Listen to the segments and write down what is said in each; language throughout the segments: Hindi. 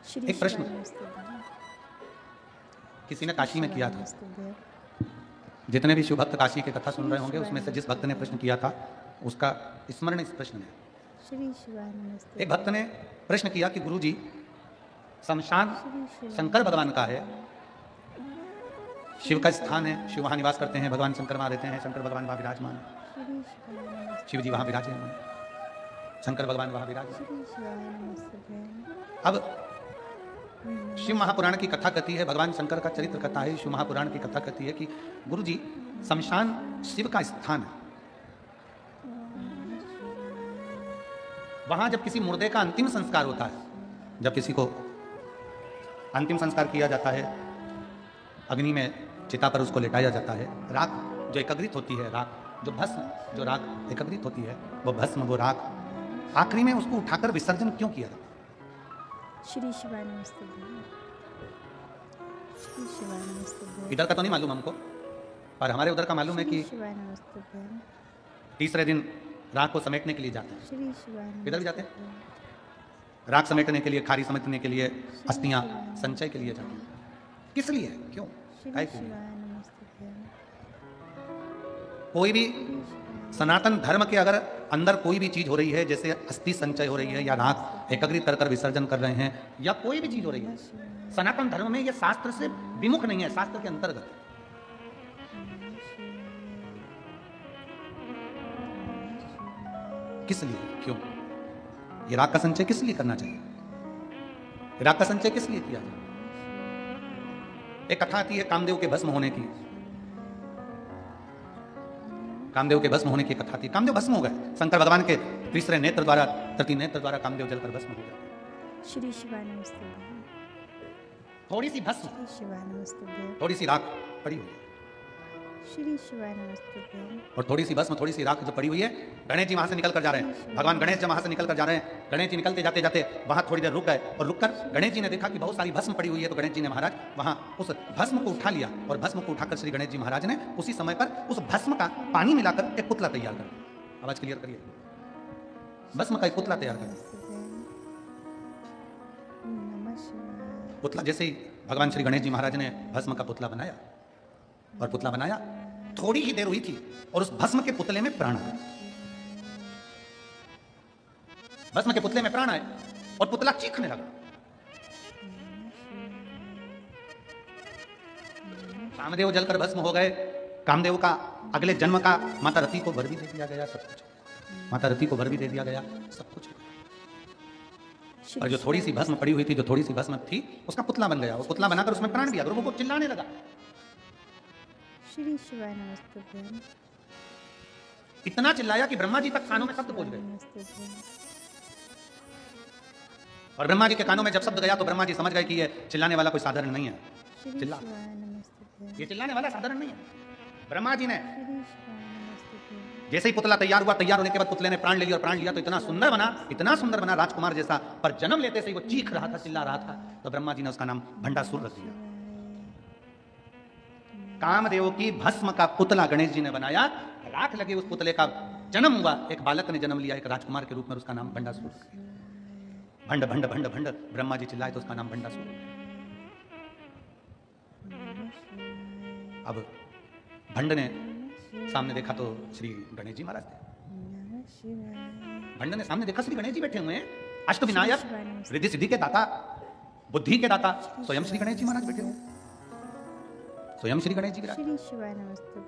एक प्रश्न किसी ने काशी में किया था। जितने भी शिव भक्त काशी की कथा सुन रहे होंगे उसमें से जिस भक्त ने प्रश्न किया था उसका स्मरण इस प्रश्न में। एक भक्त ने प्रश्न किया कि गुरु जी, शमशान शंकर भगवान का है, शिव का स्थान है, शिव वहां निवास करते हैं, भगवान शंकर वहां रहते हैं, शंकर भगवान वहां विराजमान है, शिव जी वहां विराजमान, शंकर भगवान वहां विराजमान। अब शिव महापुराण की कथा कहती है, भगवान शंकर का चरित्र कथा है, शिव महापुराण की कथा कहती है कि गुरु जी, शमशान शिव का स्थान है। वहां जब किसी मुर्दे का अंतिम संस्कार होता है, जब किसी को अंतिम संस्कार किया जाता है, अग्नि में चिता पर उसको लेटाया जाता है, राख जो एकत्रित होती है, राख जो भस्म जो राख एकत्रित होती है, वो भस्म वो राख आखिरी में उसको उठाकर विसर्जन क्यों किया जाता है? श्री शिवाय नमस्ते। इधर का तो नहीं मालूम हमको, पर हमारे उधर का मालूम है कि तीसरे दिन राख को समेटने के लिए जाते हैं। इधर भी जाते हैं, राख समेटने के लिए, खारी समेटने के लिए, अस्थियां संचय के लिए जाते हैं। किस लिए, क्यों, कोई भी सनातन धर्म के अगर अंदर कोई भी चीज हो रही है, जैसे अस्थि संचय हो रही है या राख एकत्रित कर विसर्जन कर रहे हैं या कोई भी चीज हो रही है, सनातन धर्म में यह शास्त्र से विमुख नहीं है, शास्त्र के अंतर्गत। किस लिए, क्यों, ये राख का संचय किस लिए करना चाहिए, राख का संचय किस लिए किया जाए? एक कथा आती है कामदेव के भस्म होने की, कामदेव के भस्म होने की कथा थी। कामदेव भस्म हो गए, शंकर भगवान के तीसरे नेत्र द्वारा, तृतीय नेत्र द्वारा कामदेव जलकर भस्म हो गए। श्री शिवाय नमस्ते। थोड़ी सी भस्म, थोड़ी सी राख पड़ी हुई है, श्री शिवाय नमस्ते। और थोड़ी सी भस्म, थोड़ी सी राख जो पड़ी हुई है, गणेश जी वहां से निकल कर जा रहे हैं, भगवान गणेश जब वहां से निकल कर जा रहे हैं, गणेश जी निकलते जाते जाते वहां थोड़ी देर रुक गए, और रुककर गणेश जी ने देखा कि बहुत सारी भस्म पड़ी हुई है, तो गणेश जी ने महाराज वहां उस भस्म को उठा लिया, और भस्म को उठाकर श्री गणेश जी महाराज ने उसी समय पर उस भस्म का पानी मिलाकर एक पुतला तैयार कर दिया। आवाज क्लियर करिए, भस्म का एक पुतला तैयार कर दिया। पुतला जैसे ही भगवान श्री गणेश जी महाराज ने भस्म का पुतला बनाया, और पुतला बनाया, थोड़ी ही देर हुई थी और उस भस्म के पुतले में प्राण आया, भस्म के पुतले में प्राण आए और पुतला चीखने लगा। कामदेव जलकर भस्म हो गए। कामदेव का अगले जन्म का माता रति को वर भी दे दिया गया, सब कुछ, माता रति को वर भी दे दिया गया, सब कुछ। और जो थोड़ी सी भस्म पड़ी हुई थी, जो थोड़ी सी भस्म थी, उसका पुतला बन गया, वो पुतला बनाकर उसमें प्राण दिया, लोगों को चिल्लाने लगा। श्री शिवाय नमस्ते। इतना चिल्लाया कि ब्रह्मा जी तक कानों में शब्द पहुंच गए, और ब्रह्मा जी के कानों में जब शब्द गया तो ब्रह्मा जी समझ गए कि ये चिल्लाने वाला कोई साधारण नहीं है, चिल्ला, ये चिल्लाने वाला साधारण नहीं है। ब्रह्मा जी ने जैसे ही पुतला तैयार हुआ, तैयार होने के बाद पुतले ने प्राण ले लिया, और प्राण लिया तो इतना सुंदर बना राजकुमार जैसा, पर जन्म लेते से ही वो चीख रहा था, चिल्ला रहा था, तो ब्रह्मा जी ने उसका नाम भंडासुर रख दिया। कामदेव की भस्म का पुतला गणेश जी ने बनाया, राख लगे उस पुतले का जन्म हुआ, एक बालक ने जन्म लिया, एक राजकुमार के रूप में, उसका नाम भंडासुर। भंड भंड भंड भंड ब्रह्मा जी चिल्लाए तो उसका नाम भंडासुर। अब भंड ने सामने देखा तो श्री गणेश जी महाराज थे। भंड ने सामने देखा श्री गणेश जी बैठे हुए हैं, अष्ट विनायक, रिद्धि सिद्धि के दाता, बुद्धि के दाता, स्वयं श्री गणेश जी महाराज बैठे हुए, स्वयं श्री गणेश जी विराज। श्री शिवाय नमस्ते।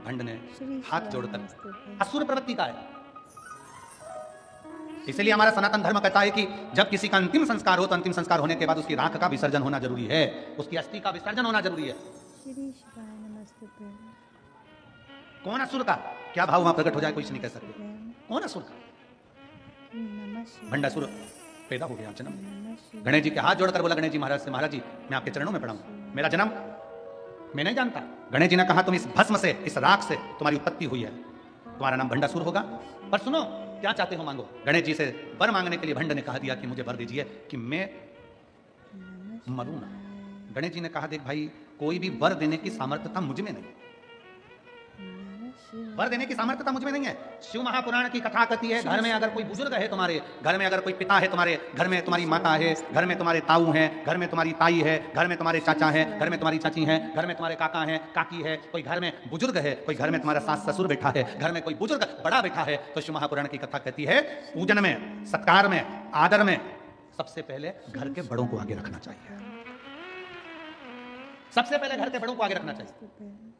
भंड ने हाथ जोड़कर, असुर प्रवृत्ति का है, इसलिए हमारा सनातन धर्म कहता है कि जब किसी का अंतिम संस्कार हो तो अंतिम संस्कार होने के बाद उसकी राख का विसर्जन होना जरूरी है, उसकी अस्थि का विसर्जन होना जरूरी है। कौन असुर का क्या भाव वहां प्रकट हो जाए, कोई नहीं कह सकते। कौन असुर का? भंडासुर पैदा हो गया जन्म। गणेश जी के हाथ जोड़कर बोला गणेश जी महाराज से, महाराज जी मैं आपके चरणों में पड़ा हूं, मेरा जन्म मैं नहीं जानता। गणेश जी ने कहा तुम इस भस्म से, इस राख से तुम्हारी उत्पत्ति हुई है, तुम्हारा नाम भंडासुर होगा, पर सुनो क्या चाहते हो मांगो। गणेश जी से वर मांगने के लिए भंड ने कहा दिया कि मुझे वर दीजिए कि मैं मरूं ना। गणेश जी ने कहा देख भाई, कोई भी वर देने की सामर्थ्यता मुझ में नहीं, वर देने की सामर्थ्यता मुझ में नहीं है। शिव महापुराण की कथा कहती है, घर में अगर कोई बुजुर्ग है तुम्हारे, घर में अगर कोई पिता है तुम्हारे, घर में तुम्हारी माता है, घर में तुम्हारे ताऊ हैं, घर में तुम्हारी ताई है, घर में तुम्हारे चाचा है, घर में तुम्हारी चाची है, घर में तुम्हारे काका है, काकी है, कोई घर में बुजुर्ग है, कोई घर में तुम्हारा सास ससुर बैठा है, घर में कोई बुजुर्ग बड़ा बैठा है, तो शिव महापुराण की कथा कहती है पूजन में, सत्कार में, आदर में सबसे पहले घर के बड़ों को आगे रखना चाहिए। सबसे पहले घर के बड़ों को आगे रखना चाहिए।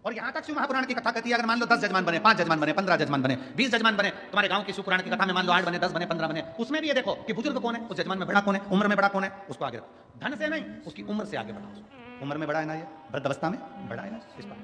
और यहां तक शिव महापुराण की कथा कहती है, अगर मान लो 10 जजमान बने, 5 जजमान बने, 15 जजमान बने, 20 जजमान बने, तुम्हारे गांव की शिव पुराण की कथा में मान लो 8 बने, 10 बने, 15 बने, उसमें भी ये देखो कि बुजुर्ग कौन है, उस जजमान में बड़ा कौन है, उम्र में बड़ा कौन है, उसको आगे रखो। धन से नहीं, उसकी उम्र से आगे बढ़ाओ। उम्र में बड़ा है ना, ये वृद्ध अवस्था में बड़ा है ना, इस बात।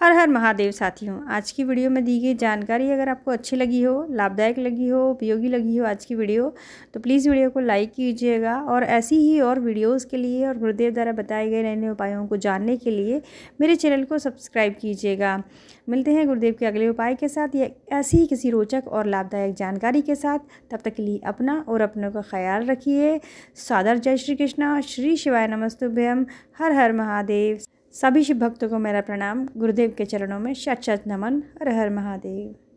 हर हर महादेव साथियों, आज की वीडियो में दी गई जानकारी अगर आपको अच्छी लगी हो, लाभदायक लगी हो, उपयोगी लगी हो आज की वीडियो, तो प्लीज़ वीडियो को लाइक कीजिएगा। और ऐसी ही और वीडियोस के लिए और गुरुदेव द्वारा बताए गए नए नए उपायों को जानने के लिए मेरे चैनल को सब्सक्राइब कीजिएगा। मिलते हैं गुरुदेव के अगले उपाय के साथ या ऐसी ही किसी रोचक और लाभदायक जानकारी के साथ। तब तक के लिए अपना और अपनों का ख्याल रखिए। सादर जय श्री कृष्णा। श्री शिवाय नमस्तुभ्यम। हर हर महादेव। सभी शिव भक्तों को मेरा प्रणाम। गुरुदेव के चरणों में शत शत नमन। हर हर महादेव।